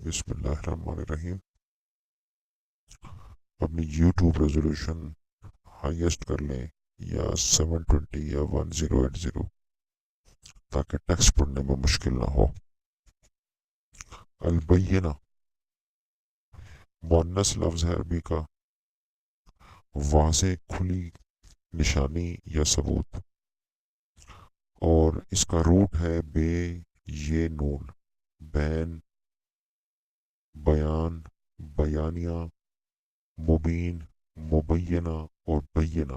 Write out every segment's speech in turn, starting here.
بسم اللہ الرحمن الرحیم۔ اپنی یوٹیوب ریزولوشن ہائیسٹ کر لیں یا 720 یا 1080 تاکہ ٹیکسٹ پڑھنے میں مشکل نہ ہو۔ البینہ مؤنث لفظ ہے عربی کا، واضح کھلی نشانی یا ثبوت، اور اس کا روٹ ہے بے یہ نون، بین، بیان، بیانیہ، مبین، مبینہ اور بینہ۔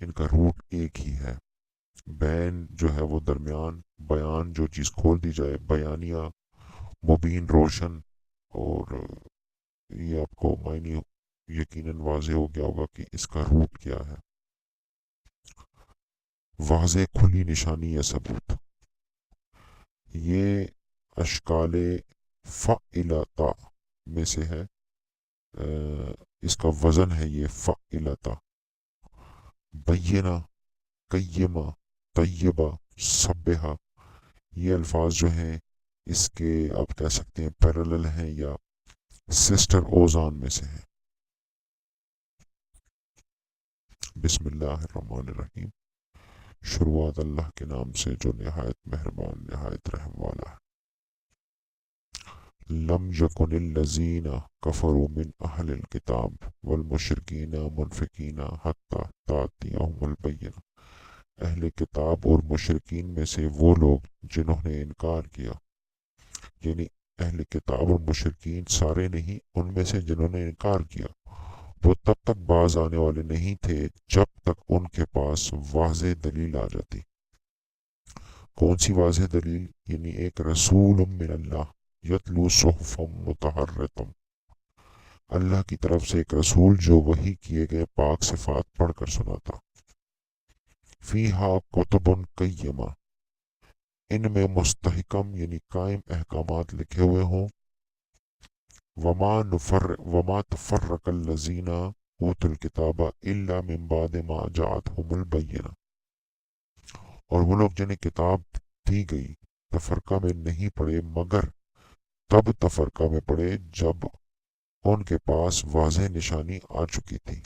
ان کا روٹ ایک ہی ہے۔ بین جو ہے وہ درمیان، بیان جو چیز کھول دی جائے، بیانیہ، مبین روشن، اور یہ آپ کو معنی یقیناً واضح ہو گیا ہوگا کہ اس کا روٹ کیا ہے۔ واضح کھلی نشانی یا ثبوت، یہ اشکال فعلتا میں سے ہے۔ اس کا وزن ہے یہ فعلتا۔ بینہ، قیمہ، طیبہ، سبحہ، یہ الفاظ جو ہیں اس کے آپ کہہ سکتے ہیں پیرالل ہیں یا سسٹر اوزان میں سے ہیں۔ بسم اللہ الرحمن الرحیم، شروعات اللہ کے نام سے جو نہایت مہربان نہایت رحم والا ہے۔ لم یکن الذین کفروا من اہل الکتاب والمشرکین منفقین حتی تأتیہم البینہ۔ اہل کتاب اور مشرکین میں سے وہ لوگ جنہوں نے انکار کیا، یعنی اہل کتاب اور مشرکین سارے نہیں، ان میں سے جنہوں نے انکار کیا وہ تب تک باز آنے والے نہیں تھے جب تک ان کے پاس واضح دلیل آ جاتی۔ کون سی واضح دلیل؟ یعنی ایک رسول من اللہ یتلو صحفا مطہرۃ، اللہ کی طرف سے ایک رسول جو وحی کیے گئے پاک صفات پڑھ کر سناتا۔ فیہا کتب قیمہ، ان میں مستحکم یعنی قائم احکامات لکھے ہوئے ہوں۔ وما تفرق الذین اوتوا الکتاب الا من بعد ما جاءتهم البینہ، اور وہ لوگ جنہیں کتاب دی گئی تفرقہ میں نہیں پڑے مگر تب تفرقہ میں پڑے جب ان کے پاس واضح نشانی آ چکی تھی۔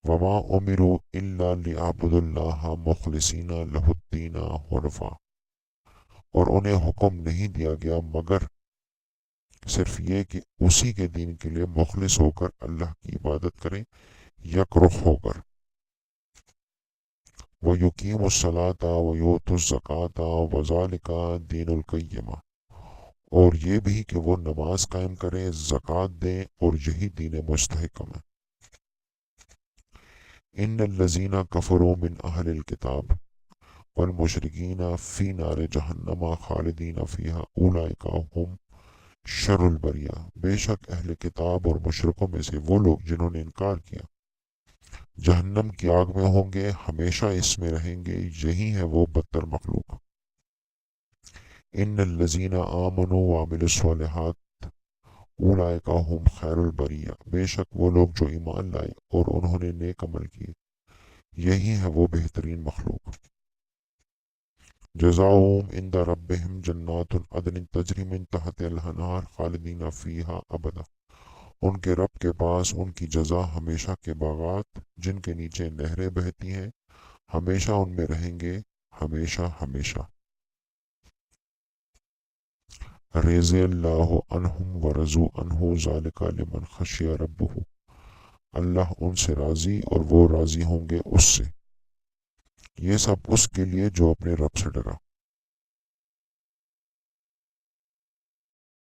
وما امروا الا لیعبدوا اللہ مخلصین لہ الدین حنفاء، اور انہیں حکم نہیں دیا گیا مگر صرف یہ کہ اسی کے دین کے لیے مخلص ہو کر اللہ کی عبادت کریں، یک رخ ہو کر۔ وَيُقِيمُوا الصَّلَاةَ وَيُؤْتُوا الزَّكَاةَ وَذَلِكَ دِينُ الْقَيِّمَةِ، اور یہ بھی کہ وہ نماز قائم کریں، زکوٰۃ دیں، اور یہی دین مستحکم ہے۔ ان الذین کفروا من اہل الکتاب والمشرکین فی نار جہنم خالدین فیہا اولئک ھم شر البریہ۔ بے شک اہل کتاب اور مشرکوں میں سے وہ لوگ جنہوں نے انکار کیا جہنم کی آگ میں ہوں گے، ہمیشہ اس میں رہیں گے، یہی ہے وہ بدتر مخلوق۔ ان الذین آمنوا وعملوا الصالحات اولئک ھم خیر البریہ۔ بے شک وہ لوگ جو ایمان لائے اور انہوں نے نیک عمل کیے، یہی ہے وہ بہترین مخلوق۔ جزاؤہم عند ربہم جنات عدن تجری من تحتہا الانہار خالدین فیہا ابدا، ان کے رب کے پاس ان کی جزا ہمیشہ کے باغات جن کے نیچے نہریں بہتی ہیں، ہمیشہ ان میں رہیں گے، ہمیشہ ہمیشہ۔ رضی اللہ عنہم ورضوا عنہ ذالک لمن خشی ربہ، اللہ ان سے راضی اور وہ راضی ہوں گے اس سے، یہ سب اس کے لیے جو اپنے رب سے ڈرا۔